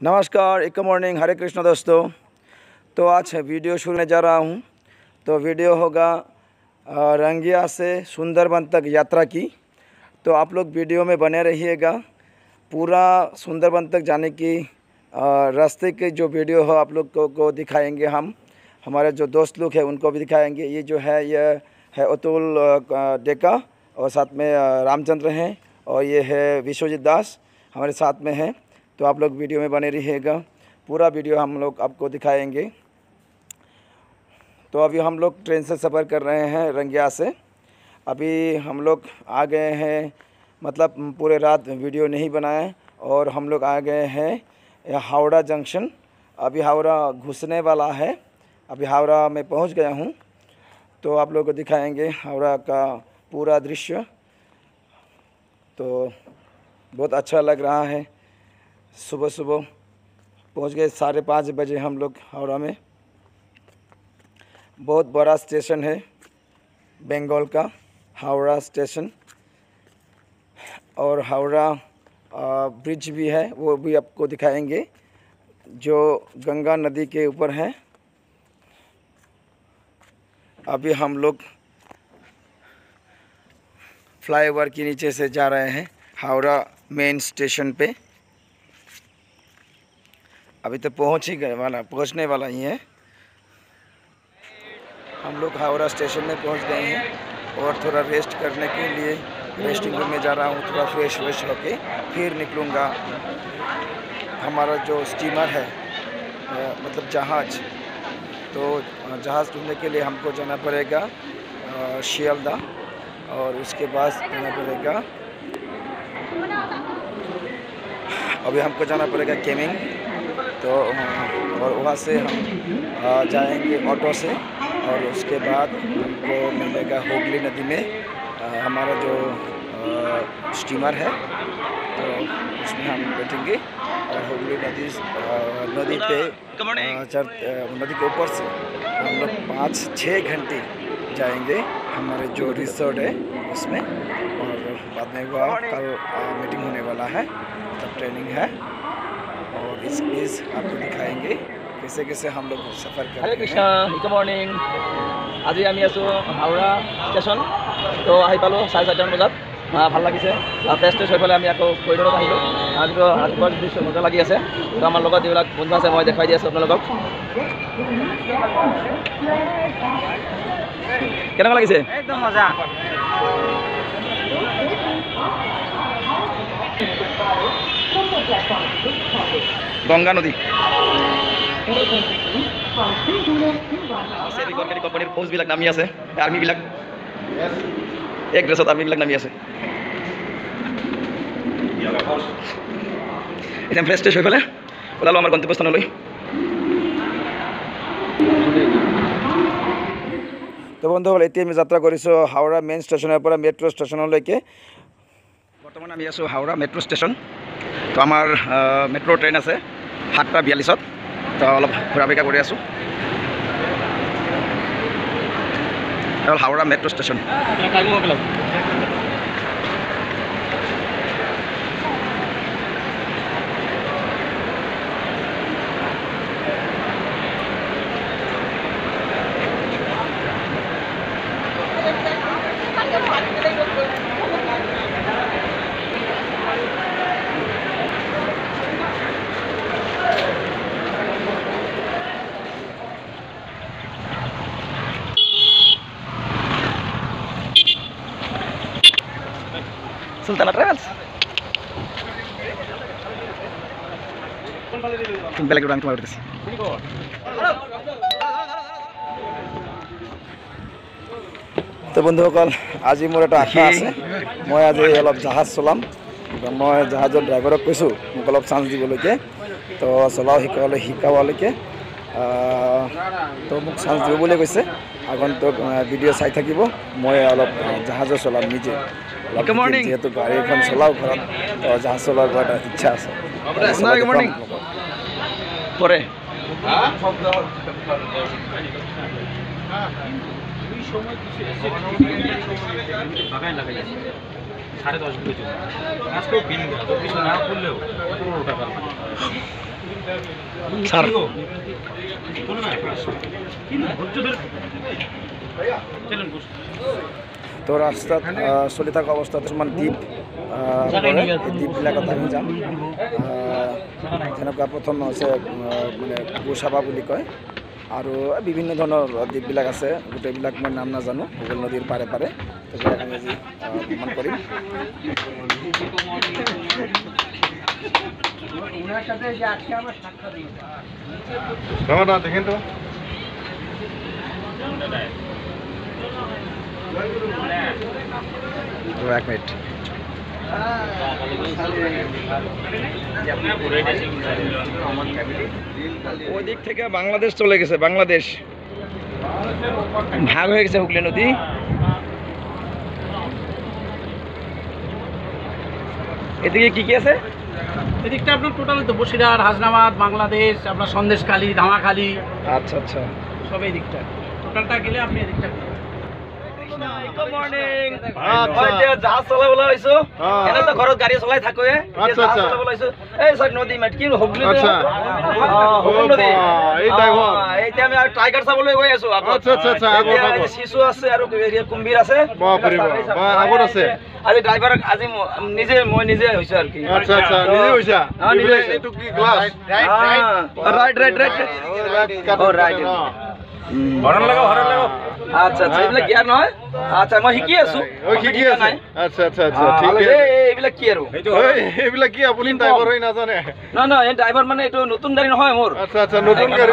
नमस्कार, एक मॉर्निंग, हरे कृष्ण दोस्तों। तो आज वीडियो शुरू में जा रहा हूँ। तो वीडियो होगा रंगिया से सुंदरबन तक यात्रा की। तो आप लोग वीडियो में बने रहिएगा। पूरा सुंदरबन तक जाने की रास्ते के जो वीडियो हो आप लोग को दिखाएंगे। हम हमारे जो दोस्त लोग हैं उनको भी दिखाएंगे। ये जो है ये है अतुल डेका और साथ में रामचंद्र हैं और ये है विश्वजीत दास हमारे साथ में हैं। तो आप लोग वीडियो में बने रहिएगा, पूरा वीडियो हम लोग आपको दिखाएंगे। तो अभी हम लोग ट्रेन से सफ़र कर रहे हैं रंगिया से। अभी हम लोग आ गए हैं, मतलब पूरे रात वीडियो नहीं बनाए और हम लोग आ गए हैं हावड़ा जंक्शन। अभी हावड़ा घुसने वाला है। अभी हावड़ा में पहुंच गया हूं। तो आप लोग को दिखाएंगे हावड़ा का पूरा दृश्य। तो बहुत अच्छा लग रहा है। सुबह सुबह पहुंच गए, 5:30 बजे हम लोग हावड़ा में। बहुत बड़ा स्टेशन है बंगाल का, हावड़ा स्टेशन। और हावड़ा ब्रिज भी है, वो भी आपको दिखाएंगे, जो गंगा नदी के ऊपर है। अभी हम लोग फ्लाईओवर के नीचे से जा रहे हैं हावड़ा मेन स्टेशन पे। अभी तो पहुंचने वाला ही है। हम लोग हावड़ा स्टेशन में पहुंच गए हैं और थोड़ा रेस्ट करने के लिए रेस्टिंग रूम में जा रहा हूं। थोड़ा फ्रेश होके फिर निकलूँगा। हमारा जो स्टीमर है मतलब जहाज़, तो जहाज़ ढूंढने के लिए हमको जाना पड़ेगा शियालदा और उसके बाद जाना पड़ेगा, अभी हमको जाना पड़ेगा केमिंग। तो और वहाँ से हम जाएंगे ऑटो से और उसके बाद हमको मिलेगा हुगली नदी में हमारा जो स्टीमर है। तो उसमें हम बैठेंगे और हुगली नदी पे नदी के ऊपर से हम लोग 5-6 घंटे जाएंगे हमारे जो रिसोर्ट है उसमें। और बाद में वह कल मीटिंग होने वाला है, तब ट्रेनिंग है और इस आपको दिखाएंगे कैसे कैसे हम लोग सफ़र करें। हरे कृष्ण, गुड मॉर्निंग। आज आमी आसो हावड़ा स्टेशन। तो आহি पालो 4:30 बजात। ভাল লাগিছে। টেষ্ট হৈ পেলাই আমি আকৌ কৰিডৰত আহিলোঁ। আজি ৰাতিপুৱাৰ দৃশ্য মজা লাগি আছে। তো আমাৰ লগত যিবিলাক বন্ধু আছে মই দেখাই দি আছোঁ আপোনালোকক। কেনেকুৱা লাগিছে? একদম মজা। গংগা নদী কোম্পানীৰ ফৌজবিলাক নামি আছে, আৰ্মিবিলাক এক ড্ৰেছত আৰ্মিবিলাক নামি আছে। এতিয়া ফ্ৰেছ হৈ পেলাই ওলালোঁ আমাৰ গন্তব্যস্থানলৈ। তো বন্ধুসকল, এতিয়া আমি যাত্ৰা কৰিছোঁ হাওৰা মেইন ষ্টেচনৰ পৰা মেট্ৰ' ষ্টেচনলৈকে। বৰ্তমান আমি আছোঁ হাওৰা মেট্ৰ' ষ্টেচন। তো আমাৰ মেট্ৰ' ট্ৰেইন আছে 7:42। তো অলপ ঘূৰা বেকা কৰি আছোঁ। হাওৰা মেট্ৰ' ষ্টেচন। Sultana Travels. বেলেগ ৰং তোমাৰ উঠিছে। তো বন্ধুসকল, আজি মোৰ এটা আশা আছে, মই আজি অলপ জাহাজ চলাম। মই জাহাজৰ ড্ৰাইভাৰক কৈছোঁ মোক অলপ চান্স দিবলৈকে। তো শিকাবলৈকে তো মোক চান্স দিব বুলি কৈছে। আগন্তুক ভিডিঅ' চাই থাকিব। মই অলপ জাহাজো চলাম নিজে। যেহেতু গাড়ী এখন চলাওঁ ঘৰত, তো জাহাজ চলোৱাৰ এটা ইচ্ছা আছে। পরে সাড়ে 10 আজকেও কিনবে তো কিছু না করলেও 15 টাকা স্যার তো রাস্তা চলি থকা অৱস্থাত কিছুমান দ্বীপ দ্বীপবিলাকত আমি যাম। যেনেকুৱা প্ৰথম হৈছে মানে গোচাবা বুলি কয়, আৰু বিভিন্ন ধৰণৰ দ্বীপবিলাক আছে, গোটেইবিলাক মই নাম নাজানো। ভূগোল নদীৰ পাৰে পাৰে সেইবিলাক আমি আজি ভ্ৰমণ কৰিম। দেখেন তো এক মিনিট। ওই দিক থেকে বাংলাদেশ চলে গেছে, বাংলাদেশ ভাগ হয়ে গেছে হুগলি নদী। এদিকে কি কি আছে? এদিকটা আপনার টোটাল তো বসিরহাট, হাসনাবাদ, বাংলাদেশ, আপনার সন্দেশখালী, ধামাখালী, আচ্ছা আচ্ছা, সব এই দিকটা টোটালটা গেলে আপনি এদিকটা গুড মর্নিং। জাহাজ চলাবলৈ আহিছো, এনে তো ঘৰত গাড়ী চলাই থাকোৱে, জাহাজ চলাবলৈ আহিছো। এই চাওক নদী মাত কি হুগলি নদী, হুগলি নদী। এতিয়া আমি টাইগাৰ চাবলৈ গৈ আছো। শিশু আছে আৰু কুম্ভীৰ আছে। আজি ড্ৰাইভাৰ আজি মই নিজে হৈছো আৰু কি। হৰণ লগাও হৰণ লগাও। আচ্ছা আচ্ছা, এইবিলাক জ্ঞান নহয়। আচ্ছা মই শিকি আছো। আচ্ছা আচ্ছা আচ্ছা, ঠিক আছে। এইবিলাক কি আৰু এইবিলাক কি আপুনি ড্ৰাইভাৰ হৈ নাজানে? না না, এই ড্ৰাইভাৰ মানে এইটো নতুন গাড়ী নহয় মোৰ। আচ্ছা আচ্ছা, নতুন গাড়ী।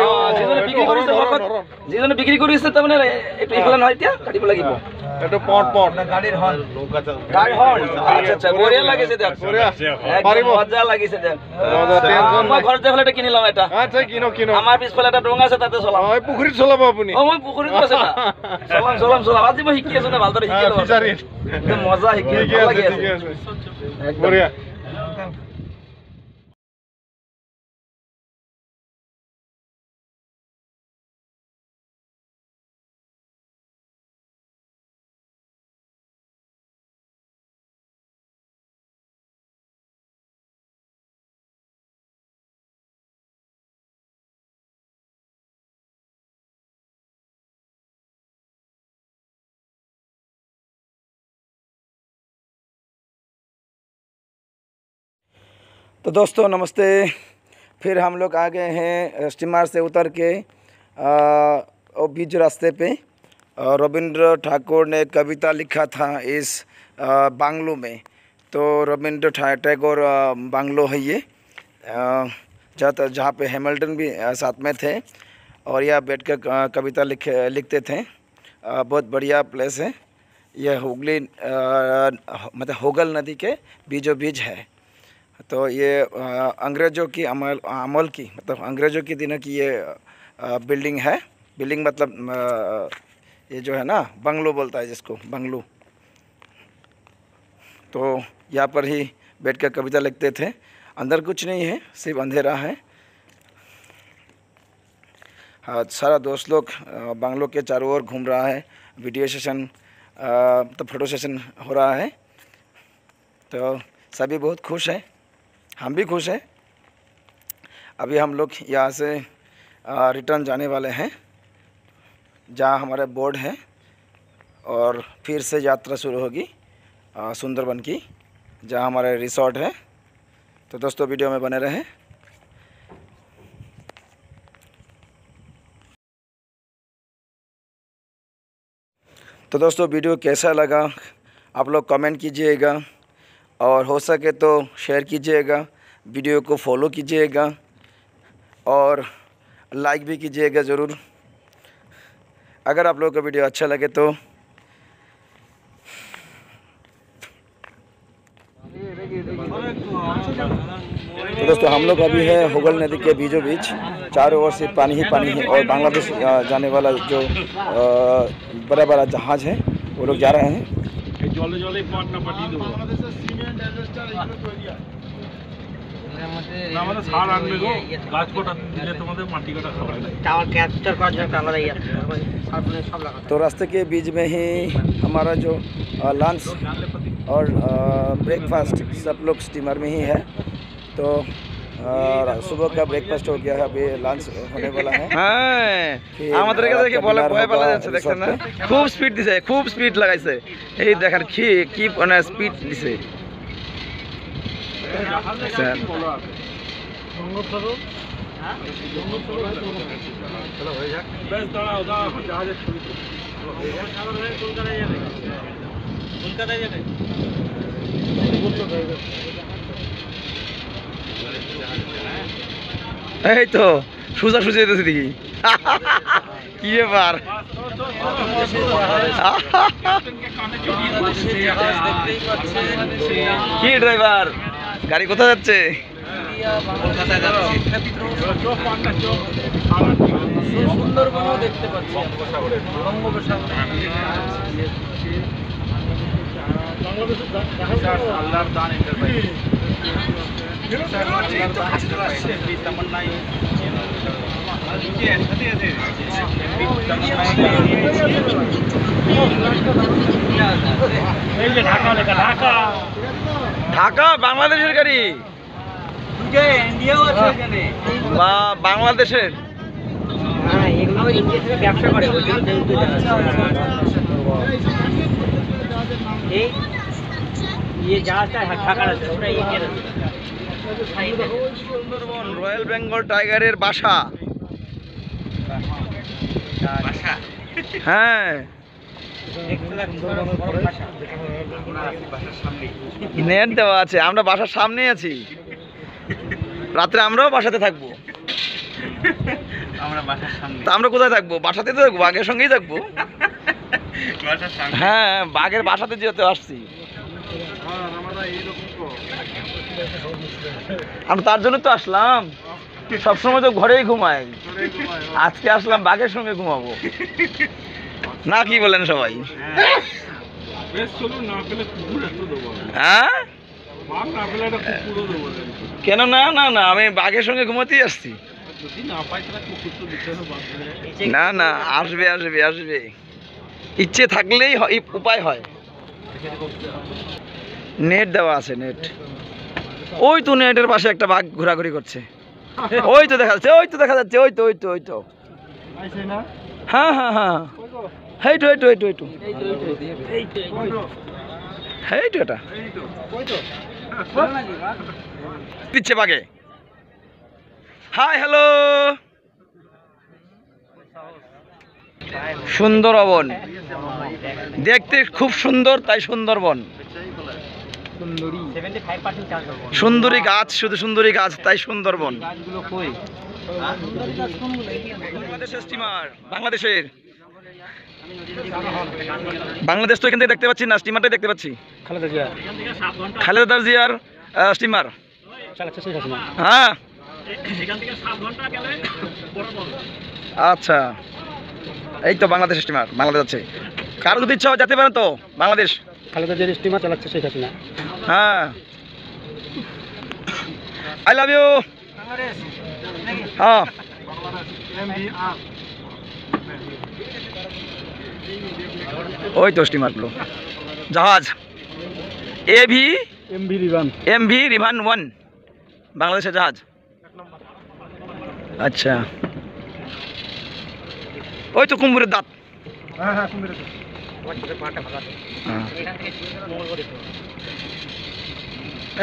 যিজনে বিক্ৰী কৰিছে তাৰমানে এইটো ইফালে নহয়, এতিয়া কাটিব লাগিব। এইটো পট পট গাড়ীৰ হৰ্ণ। গাড়ীৰ হৰ্ণ। আচ্ছা আচ্ছা, বঢ়িয়া লাগিছে দিয়ক, পাৰিব, মজা লাগিছে দিয়ক। মই ঘৰত যাই পেলাই কিনি লম এটা। আচ্ছা কিনো কিনো। আমাৰ পিছফালে এটা ডং আছে, তাতে চলাম। পুখুৰীত চলাব আপুনি? মই পুখুৰীত আছে না, চলাম চলাম চলাম। আজি মই শিকি আছো না, ভালদৰে শিকি লম। মজা শিকি ভাল লাগি আছে বঢ়িয়া। तो दोस्तों नमस्ते। फिर हम लोग आ गए हैं स्टीमर से उतर के बीच रास्ते पे। रविंद्र ठाकुर ने कविता लिखा था इस बांग्लो में। तो रविंद्र टैगोर बांग्लो है ये, जहाँ पे हैमिल्टन भी साथ में थे और यह बैठकर कविता लिखते थे। बहुत बढ़िया प्लेस है यह। हुगली मतलब होगल नदी के बीचों बीच है। तो ये अंग्रेज़ों की अमल की मतलब अंग्रेज़ों के दिनों की ये बिल्डिंग है। बिल्डिंग मतलब ये जो है ना, बंगलो बोलता है जिसको, बंगलो। तो यहाँ पर ही बैठकर कविता लिखते थे। अंदर कुछ नहीं है, सिर्फ अंधेरा है। हाँ, सारा दोस्त लोग बंगलो के चारों ओर घूम रहा है। वीडियो सेशन तो फोटो सेशन हो रहा है। तो सभी बहुत खुश हैं, हम भी खुश हैं। अभी हम लोग यहाँ से रिटर्न जाने वाले हैं, जहाँ हमारे बोर्ड है, और फिर से यात्रा शुरू होगी सुंदरबन की, जहाँ हमारा रिसोर्ट है। तो दोस्तों वीडियो में बने रहें। तो दोस्तों वीडियो कैसा लगा आप लोग कमेंट कीजिएगा, और हो सके तो शेयर कीजिएगा, वीडियो को फॉलो कीजिएगा और लाइक भी कीजिएगा ज़रूर। अगर आप लोगों को वीडियो अच्छा लगे तो दोस्तों हम लोग अभी है होगल नदी के बीचों बीच। चारों ओर से पानी ही पानी है, और बांग्लादेश जाने वाला जो बड़ा बड़ा जहाज़ है वो लोग जा रहे हैं। तो रास्ते के बीच में ही हमारा जो लंच और ब्रेकफास्ट सब लोग स्टीमर में ही है। तो सुबह का ब्रेकफास्ट हो गया है, अभी लंच होने वाला है। হ্যাঁ আমাদেরকে দেখে বলে ভয় পালা যাচ্ছে দেখছেন না, খুব স্পিড দিছে, খুব স্পিড লাগাইছে। এই দেখেন কি কি মানে স্পিড দিছে। দেখছেন? এই তো সোজা সোজা যেতেছে দেখি কি ব্যাপার। কি ড্রাইভার গাড়ি কোথায় যাচ্ছে? সুন্দরবনও দেখতে পাচ্ছি। ঢাকা বাংলাদেশের গাড়ি বা বাংলাদেশের ব্যবসা করে সুন্দরবন রয়্যাল বেঙ্গল টাইগারের বাসা। হ্যাঁ নেট দেওয়া আছে, আমরা বাসার সামনেই আছি। রাত্রে আমরাও বাসাতে থাকবো। তা আমরা কোথায় থাকবো? বাসাতে তো থাকবো, বাঘের সঙ্গেই থাকবো। হ্যাঁ বাঘের বাসাতে যেতে আসছি আমরা, তার জন্য তো আসলাম। সবসময় তো ঘরেই ঘুমাই, আজকে আসলাম বাঘের সঙ্গে ঘুমাবো না, কি বলেন সবাই? হ্যাঁ কেন না না না, আমি বাঘের সঙ্গে ঘুমাতেই আসছি। না না আসবে আসবে আসবে, ইচ্ছে থাকলেই উপায় হয়। নেট দেওয়া আছে, নেট। ওই তো নেটের পাশে একটা বাঘ ঘোরাঘুরি করছে, ওই তো দেখা যাচ্ছে, ওই তো দেখা যাচ্ছে, ওই তো ওই তো ওই তো। হ্যাঁ হ্যাঁ হ্যাঁ হেইটু হেইটু হেইটু হেইটু হেইটু এটা দিচ্ছে বাঘে। হাই হ্যালো, সুন্দরবন দেখতে খুব সুন্দর, তাই সুন্দরবন। সুন্দরী গাছ, শুধু সুন্দরী গাছ, তাই সুন্দরবন। বাংলাদেশের স্টিমার, বাংলাদেশের বাংলাদেশ তো এখান থেকে দেখতে পাচ্ছি না, স্টিমারটাই দেখতে পাচ্ছি। খালেদা জিয়ার স্টিমার। হ্যাঁ আচ্ছা, এই তো বাংলাদেশ স্টিমার, বাংলাদেশ আছে। কারো যদি ইচ্ছা হয় যেতে পারেন তো বাংলাদেশ। খালেদা জিয়ার স্টিমার চালাচ্ছে শেখ হাসিনা। হ্যাঁ আই লাভ ইউ। হ্যাঁ ওই তো স্টিমারগুলো, জাহাজ এমভি রিভান 1, বাংলাদেশের জাহাজ। আচ্ছা ওই তো কুম্ভীরের দাঁত।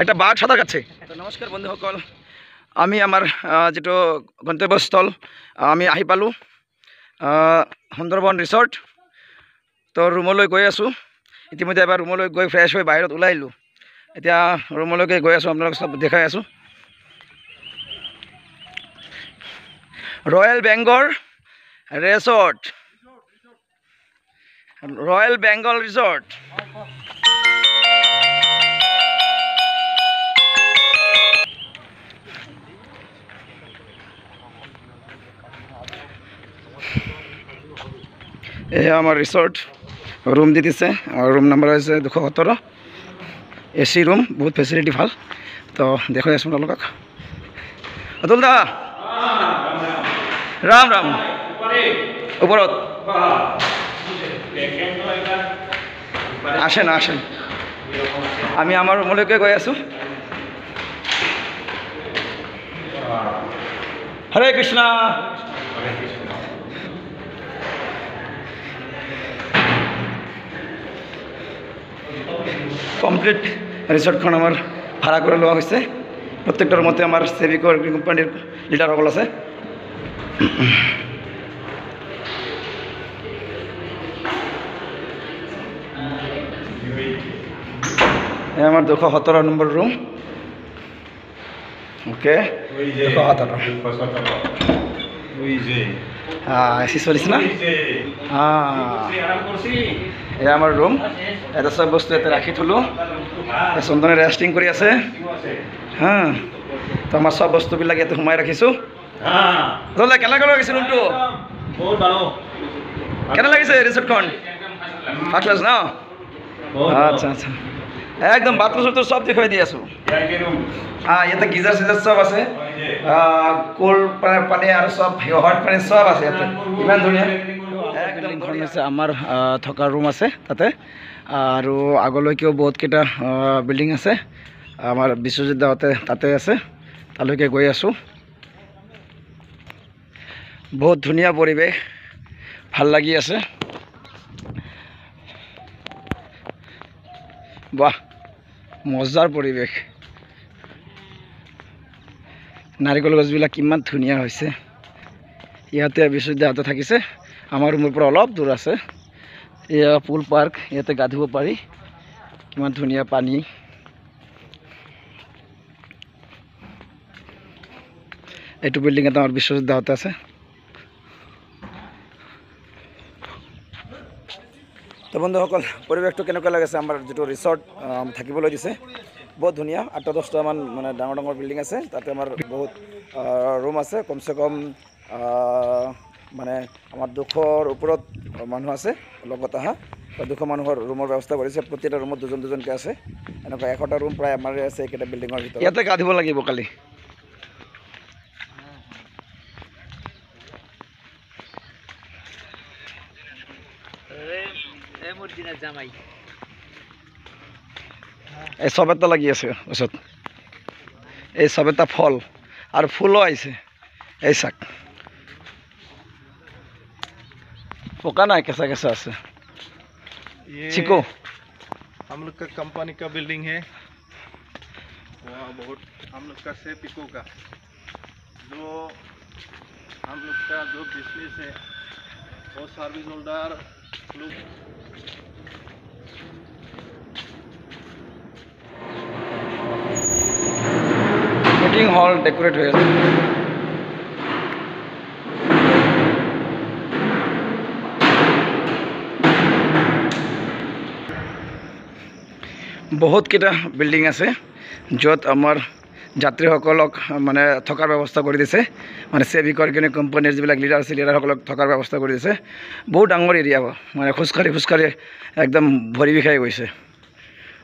একটা বাঘ সাঁতার কাটছে। নমস্কার বন্ধুসকল, আমি আমার যেটো গন্তব্যস্থল আমি আহি পালোঁ সুন্দৰবন ৰিসৰ্ট। তো ৰুমলৈ গৈ আছোঁ ইতিমধ্যে। এবাৰ ৰুমলৈ গৈ ফ্ৰেছ হৈ বাহিৰত ওলাই আহিলোঁ, এতিয়া ৰুমলৈকে গৈ আছোঁ, আপোনালোকক চব দেখাই আছোঁ। Royal Bengal resort, royal Bengal resort. এই আমার রিসর্ট রুম দিতেছে, আমার রুম নাম্বার হয়েছে 217, এসি রুম, বহুত ফেসিলিটি ভাল। তো দেখো আছো আপোনালোকক। অতুল দা রাম রাম, ওপৰত আসেন আসেন, আমি আমার রুমলৈকে গৈ আছোঁ। হরে কৃষ্ণ। কমপ্লিট রিসর্টখন আমার ভাড়া করে লোৱা হৈছে। প্ৰত্যেকটাৰ মতে আমাৰ সেভিকৰ কোম্পানীৰ লিডাৰসকল আছে। এই আমাৰ 217 নম্বৰ ৰুম। ওকে 217 এসি চলিছে না? এয়া আমাৰ ৰুম। এটা সব বস্তু ইয়াতে ৰাখি থলোঁ। চন্দনে ৰেষ্টিং কৰি আছে। হা, তো আমাৰ সব বস্তুবিলাক ইয়াতে সোমাই ৰাখিছোঁ। দাদা কেনেকৈ লাগিছে ৰুমটো? কেনে লাগিছে ৰিসৰ্টখন? ফাৰ্ষ্ট ক্লাছ ন? আচ্ছা আচ্ছা, একদম বাথরুম সাথরুম সব দেখাই দিয়ে আছো। হ্যাঁ, ইয়াতে গিজার সিজার সব আছে, কোল্ড পানী আর সব হট পানী সব আছে ইয়াতে। ইমান ধুনীয়া বিল্ডিংখন হৈছে আমাৰ থকা ৰুম আছে তাতে, আৰু আগলৈকেও বহুতকেইটা বিল্ডিং আছে। আমাৰ বিশ্বজিৎ দাহঁতে তাতে আছে, তালৈকে গৈ আছোঁ। বহুত ধুনীয়া পৰিৱেশ, ভাল লাগি আছে। বাহ, মজাৰ পৰিৱেশ। নাৰিকল গছবিলাক কিমান ধুনীয়া হৈছে। ইয়াতে বিশ্বজিৎ থাকিছে, আমাৰ ৰুমৰ পৰা অলপ দূৰ আছে। এয়া পুল পাৰ্ক, ইয়াতে গা ধুব পাৰি। কিমান ধুনীয়া পানী। এইটো বিল্ডিঙত আমাৰ বিশ্বজিৎ দাহঁতে আছে। তো বন্ধুসকল, পৰিৱেশটো কেনেকুৱা লাগিছে? আমাৰ যিটো ৰিসৰ্ট থাকিবলৈ দিছে বহুত ধুনীয়া। 8-10টামান মানে ডাঙৰ ডাঙৰ বিল্ডিং আছে। তাতে আমাৰ বহুত ৰুম আছে। কমচে কম মানে আমাৰ 200ৰ ওপৰত মানুহ আছে লগত অহা। 200 মানুহৰ ৰুমৰ ব্যৱস্থা কৰিছে। প্ৰতিটা ৰুমত দুজন দুজনকৈ আছে। এনেকুৱা 100টা ৰুম প্ৰায় আমাৰ আছে এইকেইটা বিল্ডিঙৰ ভিতৰত। ইয়াতে গা ধুব লাগিব কালি। এই সব এটা লাগি আছে ওচৰত। এই সব এটা ফল আৰু ফুলো আহিছে। এই চাক পকা নাই, কেঁচা কেঁচা আছে। चिको हम लोग का कंपनी का बिल्डिंग है। वहाँ बहुत हम लोग का से पिको का जो हम लोग का जो बिजनेस है वो सर्विस होल्डर लोग मीटिंग हॉल डेकोरेट हुए। बहुत কেইটা বিল্ডিং আছে য'ত আমাৰ যাত্ৰীসকলক মানে থকাৰ ব্যৱস্থা কৰি দিছে। মানে সেভিকৰ কিনে কোম্পানীৰ যিবিলাক লিডাৰ আছে, লিডাৰসকলক থকাৰ ব্যৱস্থা কৰি দিছে। বহুত ডাঙৰ এৰিয়া, মানে খোজকাঢ়ি একদম ভৰি বিষাই গৈছে।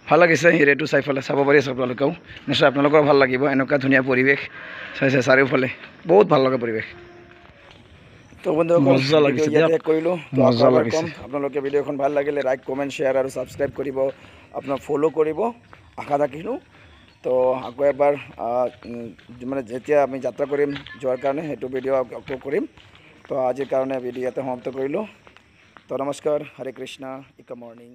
ভাল লাগিছে এৰিয়াটো চাই পেলাই। চাব পাৰি আপোনালোকেও, নিশ্চয় আপোনালোকৰ ভাল লাগিব। এনেকুৱা ধুনীয়া পৰিৱেশ চাইছে চাৰিওফালে, বহুত ভাল লগা পৰিৱেশ। তো বন্ধুসকল, ইয়াতে কৰিলোঁ। আপোনালোকে ভিডিঅ'খন ভাল লাগিলে লাইক, কমেণ্ট, শ্বেয়াৰ আৰু ছাবস্ক্ৰাইব কৰিব, আপোনাৰ ফ'ল' কৰিব আশা ৰাখিলোঁ। তো আকৌ এবাৰ মানে যেতিয়া আমি যাত্ৰা কৰিম যোৱাৰ কাৰণে সেইটো ভিডিঅ' আকৌ কৰিম। তো আজিৰ কাৰণে ভিডিঅ' ইয়াতে সমাপ্ত কৰিলোঁ। তো নমস্কাৰ, হৰে কৃষ্ণ, ইকা মৰ্ণিং।